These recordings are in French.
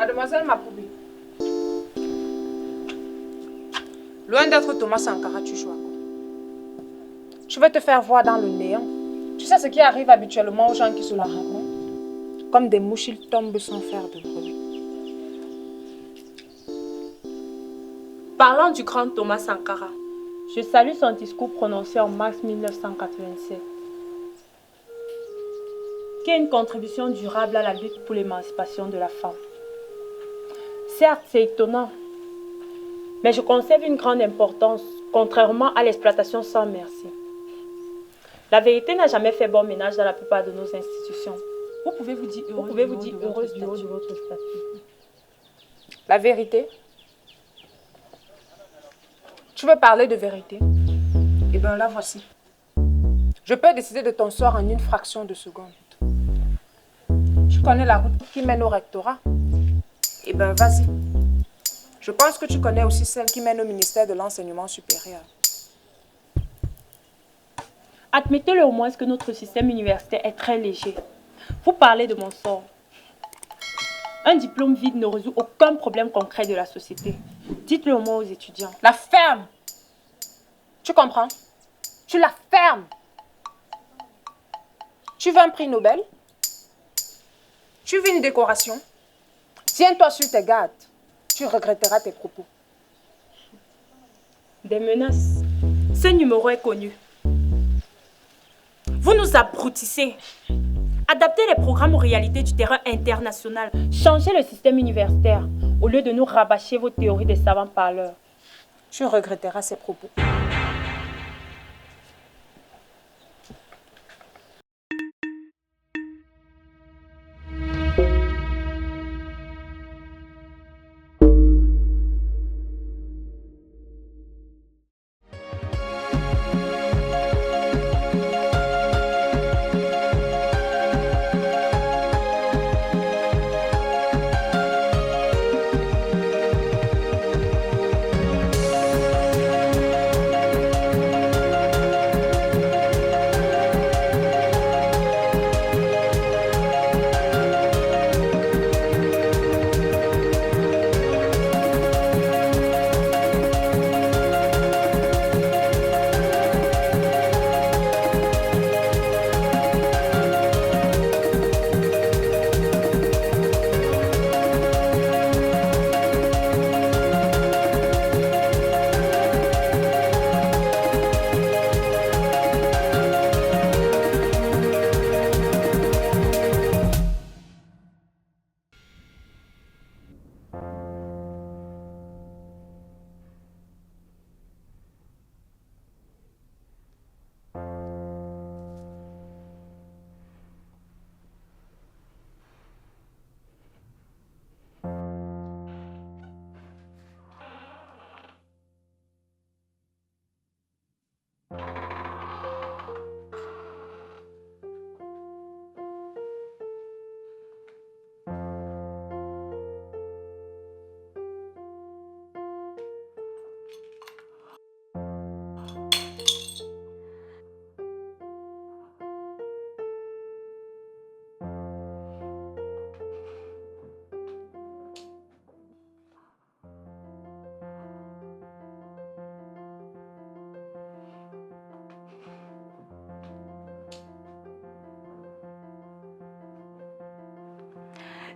Mademoiselle Mapoubi. Loin d'être Thomas Sankara, tu joues à quoi? Tu veux te faire voir dans le néant. Tu sais ce qui arrive habituellement aux gens qui se la racontent? Comme des mouches, ils tombent sans faire de bruit. Parlant du grand Thomas Sankara, je salue son discours prononcé en mars 1987, qui est une contribution durable à la lutte pour l'émancipation de la femme. Certes, c'est étonnant, mais je conserve une grande importance, contrairement à l'exploitation sans merci. La vérité n'a jamais fait bon ménage dans la plupart de nos institutions. Vous pouvez vous dire heureuse du haut de votre statut. La vérité? Tu veux parler de vérité? Eh bien, la voici. Je peux décider de ton sort en une fraction de seconde. Tu connais la route qui mène au rectorat? Eh bien, vas-y. Je pense que tu connais aussi celle qui mène au ministère de l'Enseignement supérieur. Admettez-le au moins que notre système universitaire est très léger. Vous parlez de mon sort. Un diplôme vide ne résout aucun problème concret de la société. Dites-le au moins aux étudiants. La ferme! Tu comprends? Tu la fermes! Tu veux un prix Nobel? Tu veux une décoration? Tiens-toi sur tes gardes. Tu regretteras tes propos. Des menaces. Ce numéro est connu. Vous nous abruttissez. Adaptez les programmes aux réalités du terrain international. Changez le système universitaire au lieu de nous rabâcher vos théories des savants parleurs. Tu regretteras ces propos.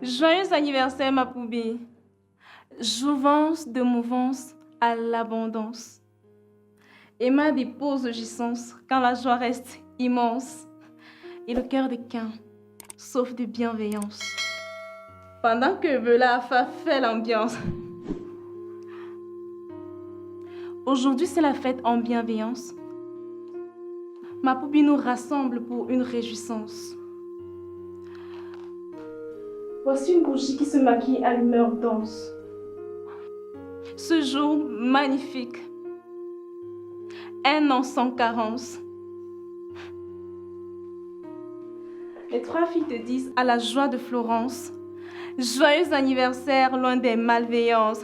Joyeux anniversaire, ma poubelle. Jouvence de mouvance à l'abondance. Emma dépose jouissance quand la joie reste immense. Et le cœur de Cain, sauf de bienveillance. Pendant que Bela fait l'ambiance. Aujourd'hui, c'est la fête en bienveillance. Ma poubelle nous rassemble pour une réjouissance. Voici une bougie qui se maquille à l'humeur dense. Ce jour magnifique. Un an sans carence. Les trois filles te disent à la joie de Florence. Joyeux anniversaire loin des malveillances.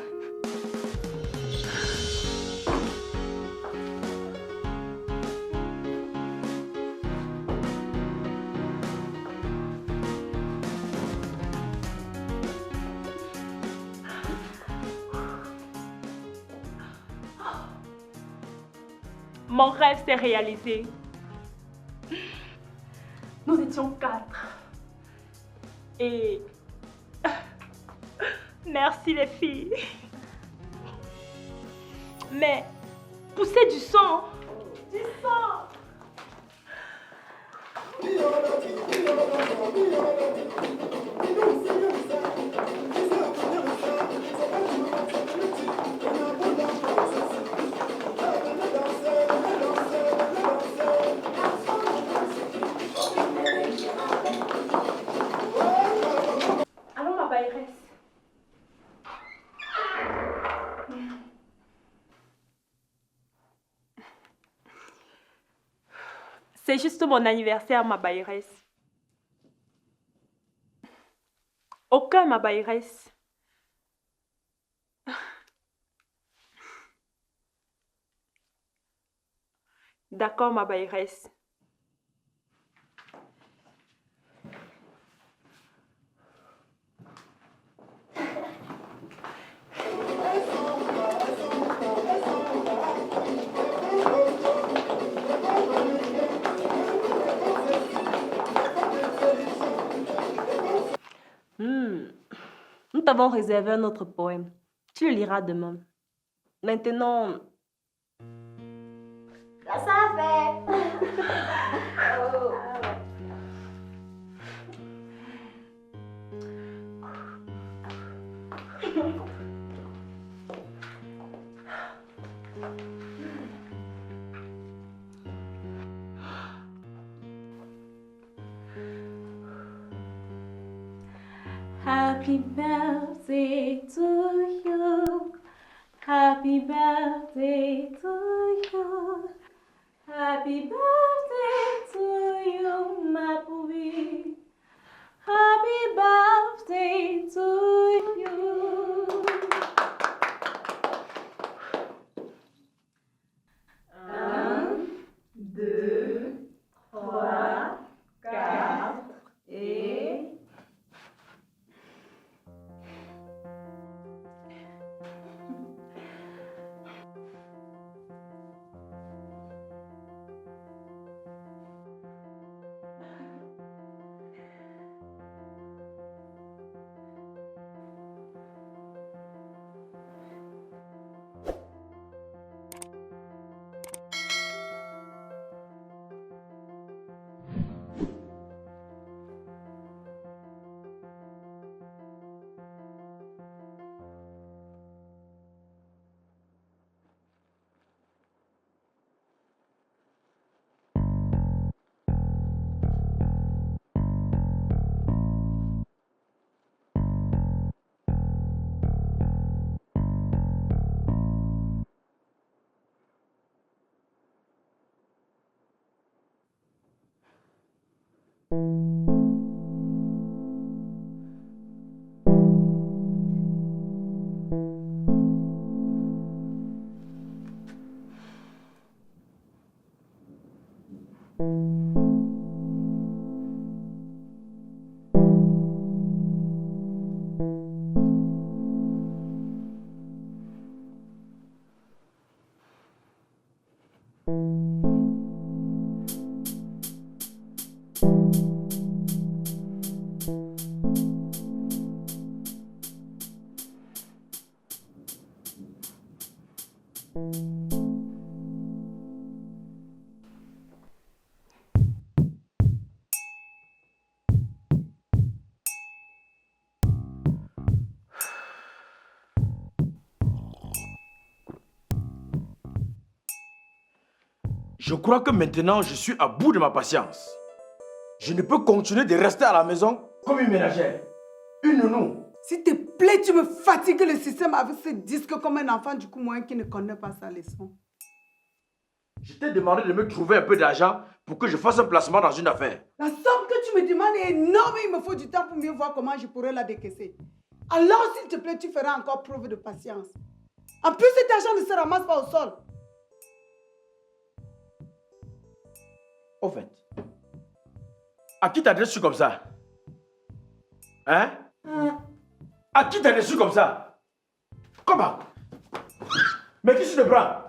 Mon rêve s'est réalisé. Nous étions 4. Et... Merci les filles. Mais... Poussez du sang. Du sang. Allons, ma bailleresse. C'est juste mon anniversaire, ma bailleresse. Aucun, ma bailleresse. D'accord, ma bailleresse. Nous t'avons réservé un autre poème. Tu le liras demain. Maintenant... Là, ça fait. Happy birthday to you. Happy birthday to you. Happy birthday to you, ma poupée. Happy birthday to you. 1, 2, 3, 4 et... Je crois que maintenant, je suis à bout de ma patience. Je ne peux continuer de rester à la maison comme une ménagère. Une nounou. S'il te plaît, tu me fatigues le système avec ce disque comme un enfant du coup moyen qui ne connaît pas sa leçon. Je t'ai demandé de me trouver un peu d'argent pour que je fasse un placement dans une affaire. La somme que tu me demandes est énorme et il me faut du temps pour mieux voir comment je pourrais la décaisser. Alors, s'il te plaît, tu feras encore preuve de patience. En plus, cet argent ne se ramasse pas au sol. Au fait, à qui t'as reçu comme ça? Hein? À qui t'as reçu comme ça? Comment? Mais qui se te prend?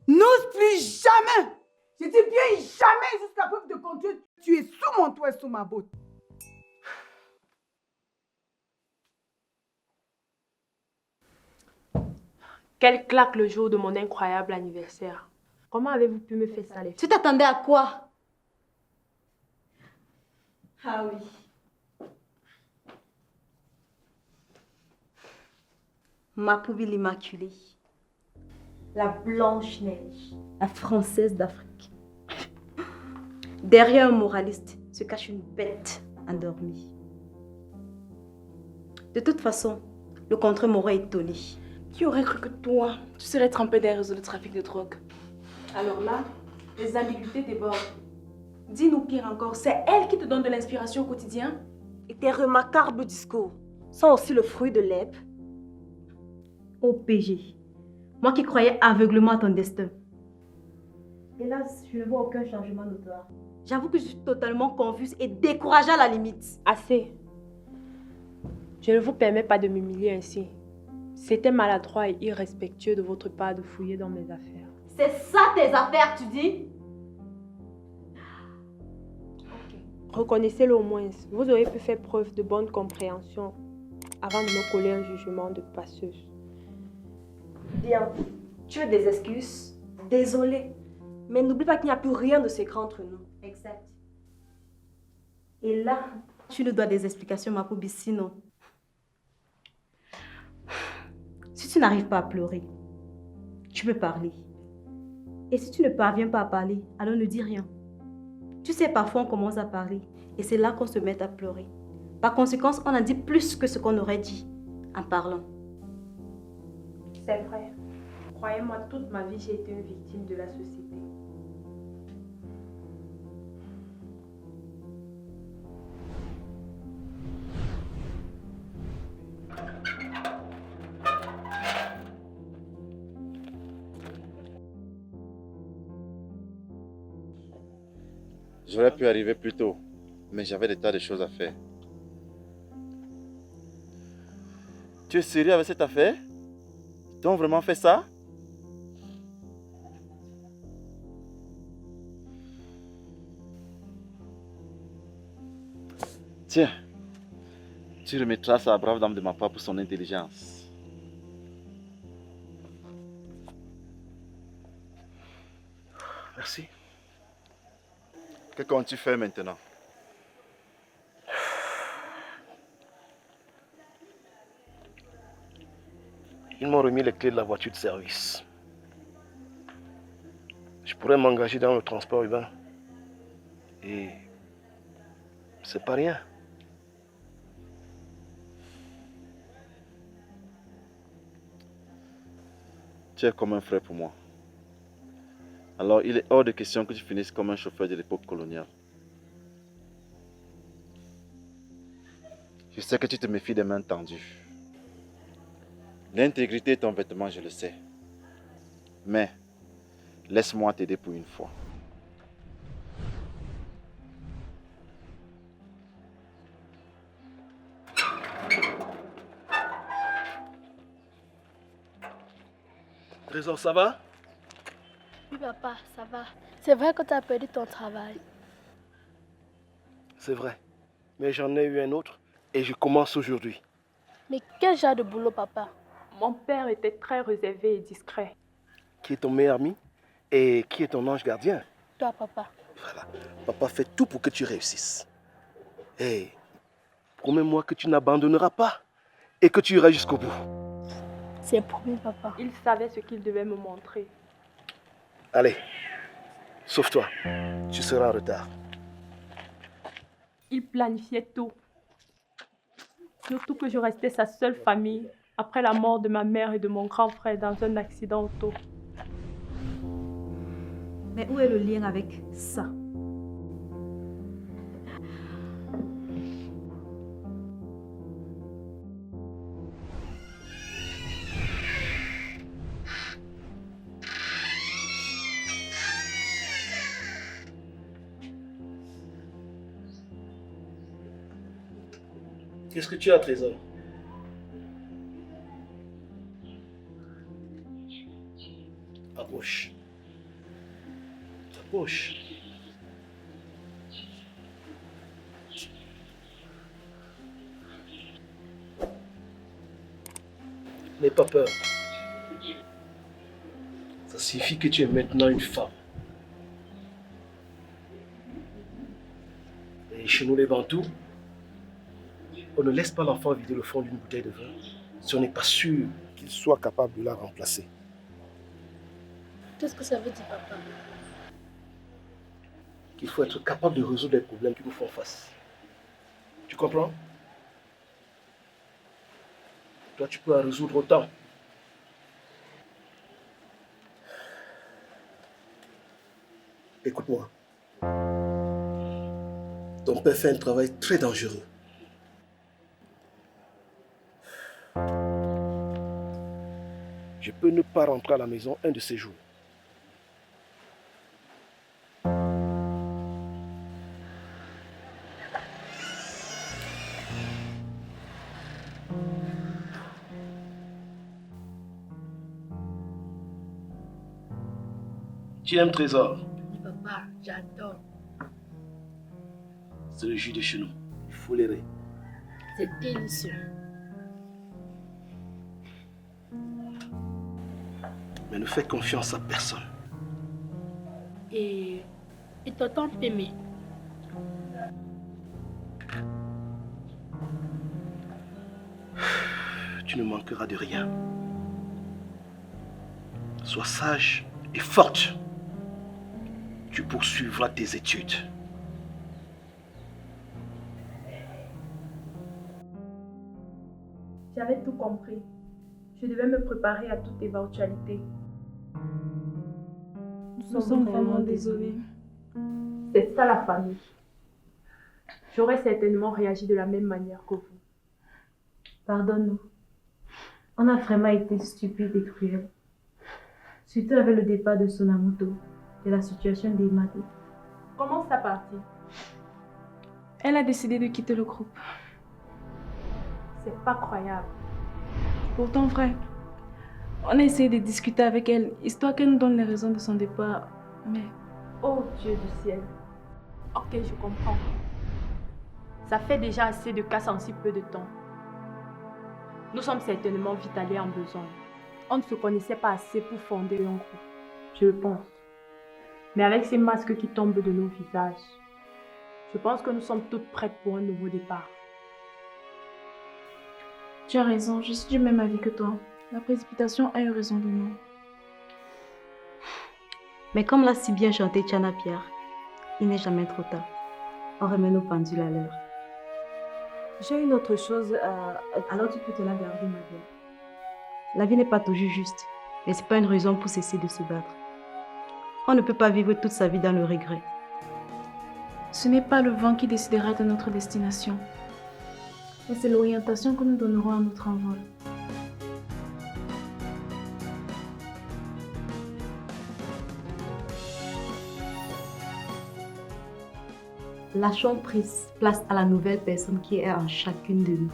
N'ose plus jamais. Je dis bien jamais jusqu'à preuve de contraire. Tu es sous mon toit et sous ma botte. Quelle claque le jour de mon incroyable anniversaire. Comment avez-vous pu me faire ça, les filles? Tu t'attendais à quoi? Ah oui. Ma poubelle immaculée. La Blanche-Neige. La Française d'Afrique. Derrière un moraliste se cache une bête endormie. De toute façon, le contraire m'aurait étonné. Qui aurait cru que toi, tu serais trempé dans les réseaux de trafic de drogue? Alors là, les ambiguïtés débordent. Dis-nous pire encore, c'est elle qui te donne de l'inspiration au quotidien? Et tes remarquables discours sont aussi le fruit de l'herbe. OPG. Moi qui croyais aveuglement à ton destin. Hélas, je ne vois aucun changement notoire. J'avoue que je suis totalement confuse et découragée à la limite. Assez. Je ne vous permets pas de m'humilier ainsi. C'était maladroit et irrespectueux de votre part de fouiller dans mes affaires. C'est ça tes affaires, tu dis? Reconnaissez-le au moins. Vous auriez pu faire preuve de bonne compréhension avant de me coller un jugement de passeuse. Bien. Tu veux des excuses? Désolée. Mais n'oublie pas qu'il n'y a plus rien de secret entre nous. Exact. Et là, tu nous dois des explications, ma poubelle, sinon. Si tu n'arrives pas à pleurer, tu peux parler. Et si tu ne parviens pas à parler, alors ne dis rien. Tu sais, parfois on commence à parler et c'est là qu'on se met à pleurer. Par conséquent, on en dit plus que ce qu'on aurait dit en parlant. C'est vrai. Croyez-moi, toute ma vie, j'ai été une victime de la société. J'aurais pu arriver plus tôt, mais j'avais des tas de choses à faire. Tu es sérieux avec cette affaire? Ils t'ont vraiment fait ça? Tiens, tu remettras ça à la brave dame de ma part pour son intelligence. Merci. Que comptes-tu faire maintenant? Ils m'ont remis les clés de la voiture de service. Je pourrais m'engager dans le transport urbain. Et c'est pas rien. Tu es comme un frère pour moi. Alors il est hors de question que tu finisses comme un chauffeur de l'époque coloniale. Je sais que tu te méfies des mains tendues. L'intégrité est ton vêtement, je le sais. Mais laisse-moi t'aider pour une fois. Trésor, ça va? Oui, papa, ça va. C'est vrai que tu as perdu ton travail. C'est vrai. Mais j'en ai eu un autre et je commence aujourd'hui. Mais quel genre de boulot, papa? Mon père était très réservé et discret. Qui est ton meilleur ami et qui est ton ange gardien? Toi, papa. Voilà. Papa fait tout pour que tu réussisses. Et promets-moi que tu n'abandonneras pas et que tu iras jusqu'au bout. C'est promis, papa. Il savait ce qu'il devait me montrer. Allez, sauve-toi. Tu seras en retard. Il planifiait tout. Surtout que je restais sa seule famille après la mort de ma mère et de mon grand frère dans un accident auto. Mais où est le lien avec ça? Qu'est-ce que tu as, Trésor? Approche. poche. N'aie pas peur. Ça signifie que tu es maintenant une femme. Et chez nous les Bantous, on ne laisse pas l'enfant vider le fond d'une bouteille de vin si on n'est pas sûr qu'il soit capable de la remplacer. Qu'est-ce que ça veut dire, papa? Qu'il faut être capable de résoudre les problèmes qui nous font face. Tu comprends? Toi, tu peux en résoudre autant. Écoute-moi. Ton père fait un travail très dangereux. Je peux ne pas rentrer à la maison un de ces jours. Tu aimes Trésor? Papa, j'adore. C'est le jus de chez nous. Il faut l'aider. C'est délicieux. Mais ne fais confiance à personne. Et tonton Pémé. Tu ne manqueras de rien. Sois sage et forte. Tu poursuivras tes études. J'avais tout compris. Je devais me préparer à toute éventualité. Nous sommes vraiment désolés. C'est ça la famille. J'aurais certainement réagi de la même manière que vous. Pardonne-nous. On a vraiment été stupides et cruels. Surtout avec le départ de Sonamoto et la situation d'Emadi. Comment ça partit? Elle a décidé de quitter le groupe. C'est pas croyable. Pourtant vrai. On a essayé de discuter avec elle, histoire qu'elle nous donne les raisons de son départ. Mais... Oh Dieu du ciel. Ok, je comprends. Ça fait déjà assez de casse en si peu de temps. Nous sommes certainement vite allés en besoin. On ne se connaissait pas assez pour fonder un groupe. Je le pense. Mais avec ces masques qui tombent de nos visages, je pense que nous sommes toutes prêtes pour un nouveau départ. Tu as raison, je suis du même avis que toi. La précipitation a eu raison de nous. Mais comme l'a si bien chanté Tchana Pierre, il n'est jamais trop tard. On remet nos pendules à l'heure. J'ai une autre chose Alors tu peux te la garder, ma belle. La vie n'est pas toujours juste, mais ce n'est pas une raison pour cesser de se battre. On ne peut pas vivre toute sa vie dans le regret. Ce n'est pas le vent qui décidera de notre destination. Mais c'est l'orientation que nous donnerons à notre envol. Lâchons prise, place à la nouvelle personne qui est en chacune de nous.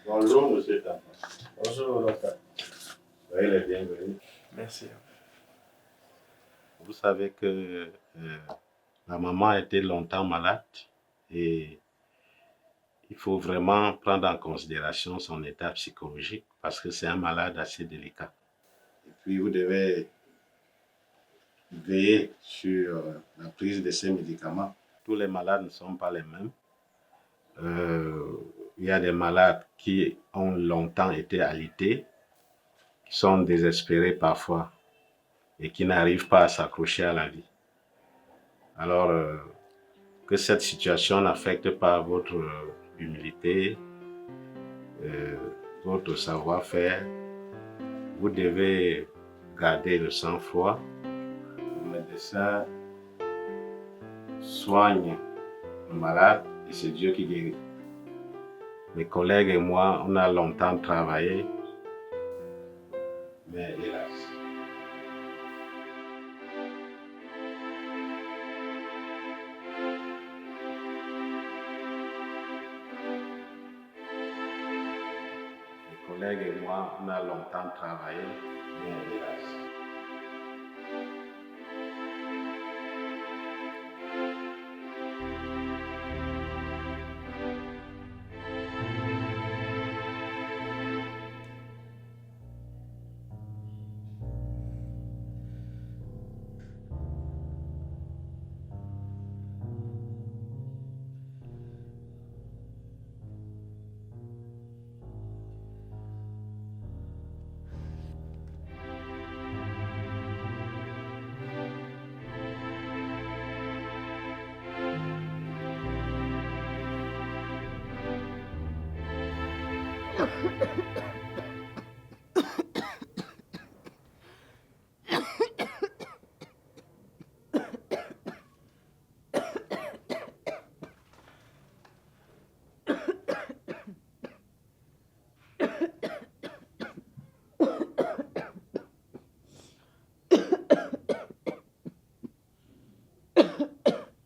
Bonjour, monsieur Tapa. Bonjour, docteur. Soyez les bienvenus. Merci. Vous savez que la maman a été longtemps malade et il faut vraiment prendre en considération son état psychologique parce que c'est un malade assez délicat. Et puis, vous devez veiller sur la prise de ces médicaments. Tous les malades ne sont pas les mêmes. Il y a des malades qui ont longtemps été alités, qui sont désespérés parfois et qui n'arrivent pas à s'accrocher à la vie. Alors, que cette situation n'affecte pas votre humilité, votre savoir-faire, vous devez garder le sang-froid. Le médecin soigne le malade Et c'est Dieu qui guérit. Mes collègues et moi, on a longtemps travaillé. Mais hélas. Mes collègues et moi, on a longtemps travaillé. Mais hélas.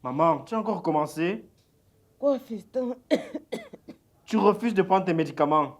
Maman, tu as encore commencé? Quoi, fiston? Tu refuses de prendre tes médicaments.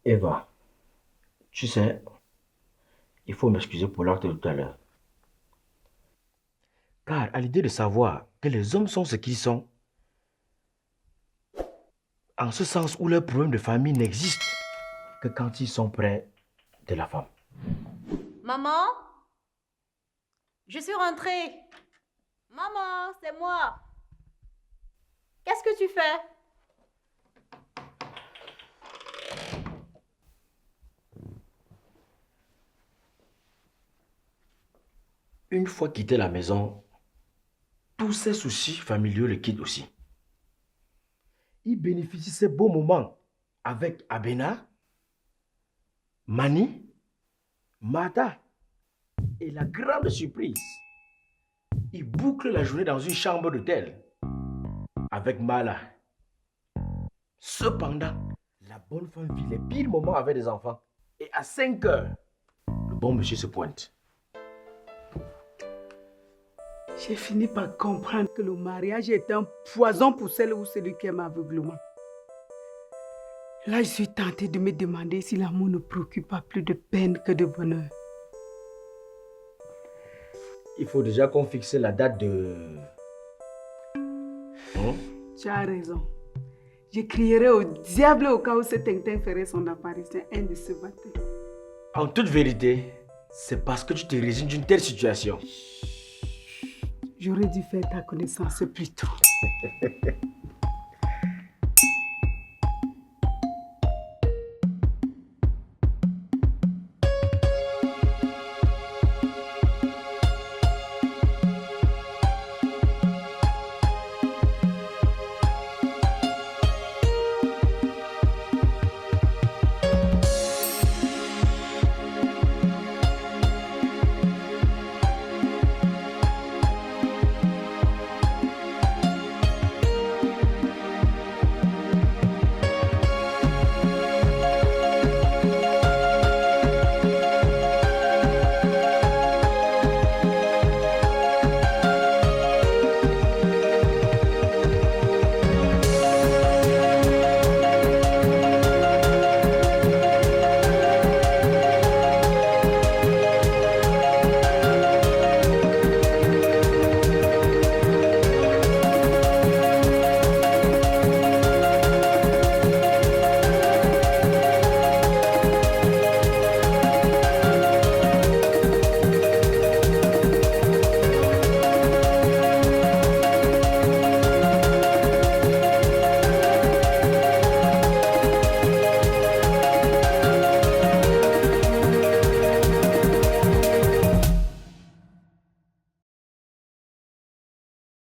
Eva, tu sais, il faut m'excuser pour l'acte de tout à l'heure. Car à l'idée de savoir que les hommes sont ce qu'ils sont, en ce sens où leurs problèmes de famille n'existent que quand ils sont près de la femme. Maman, je suis rentrée. Maman, c'est moi. Qu'est-ce que tu fais? Une fois quitté la maison, tous ses soucis familiaux le quittent aussi. Il bénéficie ces beaux moments avec Abena, Mani, Mata et la grande surprise, il boucle la journée dans une chambre d'hôtel avec Mala. Cependant, la bonne femme vit les pires moments avec des enfants et à 5 heures, le bon monsieur se pointe. J'ai fini par comprendre que le mariage est un poison pour celle ou celui qui aime aveuglement. Là, je suis tentée de me demander si l'amour ne procure pas plus de peine que de bonheur. Il faut déjà qu'on fixe la date de... Tu as raison. Je crierai au diable au cas où ce Tintin ferait son apparition un de ce matin. En toute vérité, c'est parce que tu te résignes d'une telle situation. J'aurais dû faire ta connaissance plus tôt.